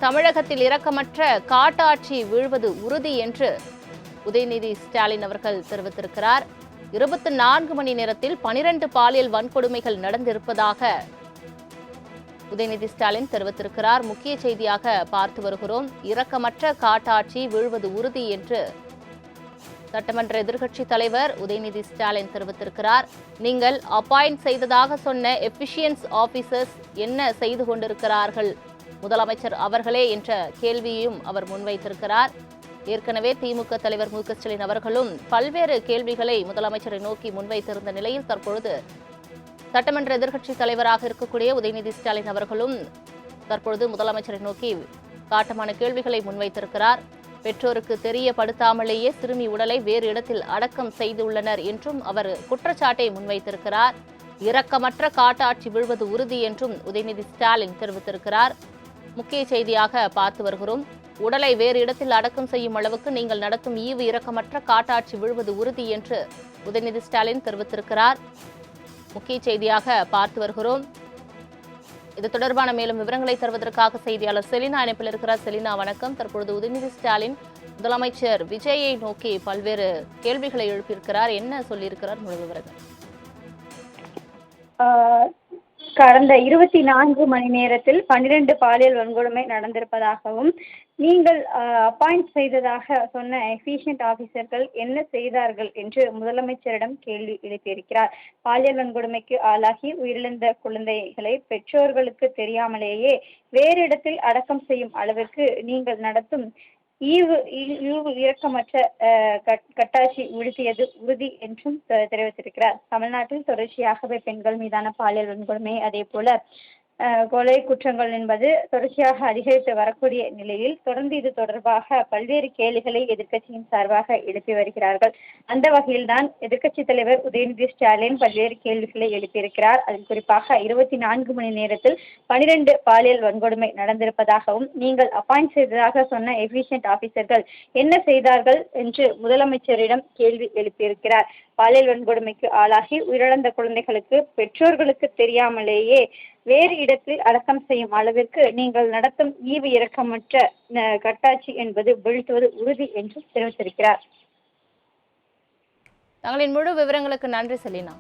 தமிழகத்தில் இரக்கமற்ற காட்டாட்சி வீழ்வது உறுதி என்று உதயநிதி ஸ்டாலின் அவர்கள் தெரிவித்திருக்கிறார். 24 மணி நேரத்தில் 12 பாலியல் வன்கொடுமைகள் நடந்திருப்பதாக உதயநிதி ஸ்டாலின் தெரிவித்திருக்கிறார். முக்கிய செய்தியாக பார்த்து வருகிறோம். இரக்கமற்ற காட்டாட்சி வீழ்வது உறுதி என்று சட்டமன்ற எதிர்க்கட்சித் தலைவர் உதயநிதி ஸ்டாலின் தெரிவித்திருக்கிறார். நீங்கள் அப்பாயிண்ட் செய்ததாக சொன்ன எஃபிஷியன்ஸ் ஆபீசர்ஸ் என்ன செய்து கொண்டிருக்கிறார்கள் முதலமைச்சர் அவர்களே என்ற கேள்வியையும் அவர் முன்வைத்திருக்கிறார். ஏற்கனவே திமுக தலைவர் மு க ஸ்டாலின் அவர்களும் பல்வேறு கேள்விகளை முதலமைச்சரை நோக்கி முன்வைத்திருந்த நிலையில் தற்பொழுது சட்டமன்ற எதிர்க்கட்சித் தலைவராக இருக்கக்கூடிய உதயநிதி ஸ்டாலின் அவர்களும் தற்பொழுது முதலமைச்சரை நோக்கி காட்டமான கேள்விகளை முன்வைத்திருக்கிறார். பெற்றோருக்கு தெரியப்படுத்தாமலேயே சிறுமி உடலை வேறு இடத்தில் அடக்கம் செய்துள்ளனர் என்றும் அவர் குற்றச்சாட்டை முன்வைத்திருக்கிறார். இரக்கமற்ற காட்டாட்சி விழுவது உறுதி என்றும் உதயநிதி ஸ்டாலின் தெரிவித்திருக்கிறார். முக்கிய செய்தியாக பார்த்து வருகிறோம். உடலை வேறு இடத்தில் அடக்கம் செய்யும் அளவுக்கு நீங்கள் நடத்தும் ஈவு இரக்கமற்ற காட்டாட்சி விழுவது உறுதி என்று உதயநிதி ஸ்டாலின் தெரிவித்திருக்கிறார். முக்கிய செய்தியாக பார்த்து வருகிறோம். இது தொடர்பான மேலும் விவரங்களை தருவதற்காக செய்தியாளர் செலினா இணைப்பில் இருக்கிறார். செலினா, வணக்கம். தற்பொழுது உதயநிதி ஸ்டாலின் முதலமைச்சர் விஜயை நோக்கி பல்வேறு கேள்விகளை எழுப்பியிருக்கிறார். என்ன சொல்லியிருக்கிறார்? முழு விவரங்கள். கடந்த 24 மணி நேரத்தில் 12 பாலியல் வன்கொடுமை நடந்திருப்பதாகவும், நீங்கள் அப்பாயிண்ட் செய்ததாக சொன்ன எஃபிஷியன்ட் ஆபீசர்கள் என்ன செய்தார்கள் என்று முதலமைச்சரிடம் கேள்வி எழுப்பியிருக்கிறார். பாலியல் வன்கொடுமைக்கு ஆளாகி உயிரிழந்த குழந்தைகளை பெற்றோர்களுக்கு தெரியாமலேயே வேறு இடத்தில் அடக்கம் செய்யும் அளவிற்கு நீங்கள் நடத்தும் ஈவு இரக்கமற்ற கட்டாட்சி வீழ்த்தியது உறுதி என்றும் தெரிவித்திருக்கிறார். தமிழ்நாட்டில் தொடர்ச்சியாகவே பெண்கள் மீதான பாலியல் வன்கொடுமை, அதே போல கொலை குற்றங்கள் என்பது தொடர்ச்சியாக அதிகரித்து வரக்கூடிய நிலையில் தொடர்ந்து இது தொடர்பாக பல்வேறு கேள்விகளை எதிர்க்கட்சியின் சார்பாக எழுப்பி வருகிறார்கள். அந்த வகையில்தான் எதிர்க்கட்சித் தலைவர் உதயநிதி ஸ்டாலின் பல்வேறு கேள்விகளை எழுப்பியிருக்கிறார். அதில் குறிப்பாக 24 மணி நேரத்தில் 12 பாலியல் வன்கொடுமை நடந்திருப்பதாகவும், நீங்கள் அப்பாயிண்ட் செய்ததாக சொன்ன எஃபிஷியன்ட் ஆபீசர்கள் என்ன செய்தார்கள் என்று முதலமைச்சரிடம் கேள்வி எழுப்பியிருக்கிறார். பாலியல் வன்கொடுமைக்கு ஆளாகி உயிரிழந்த குழந்தைகளுக்கு பெற்றோர்களுக்கு தெரியாமலேயே வேறு இடத்தில் அடக்கம் செய்யும் அளவிற்கு நீங்கள் நடத்தும் ஈவு இரக்கமற்ற கட்டாட்சி என்பது வீழ்த்துவது உறுதி என்று தெரிவித்திருக்கிறார். தங்களின் முழு விவரங்களுக்கு நன்றி செலினா.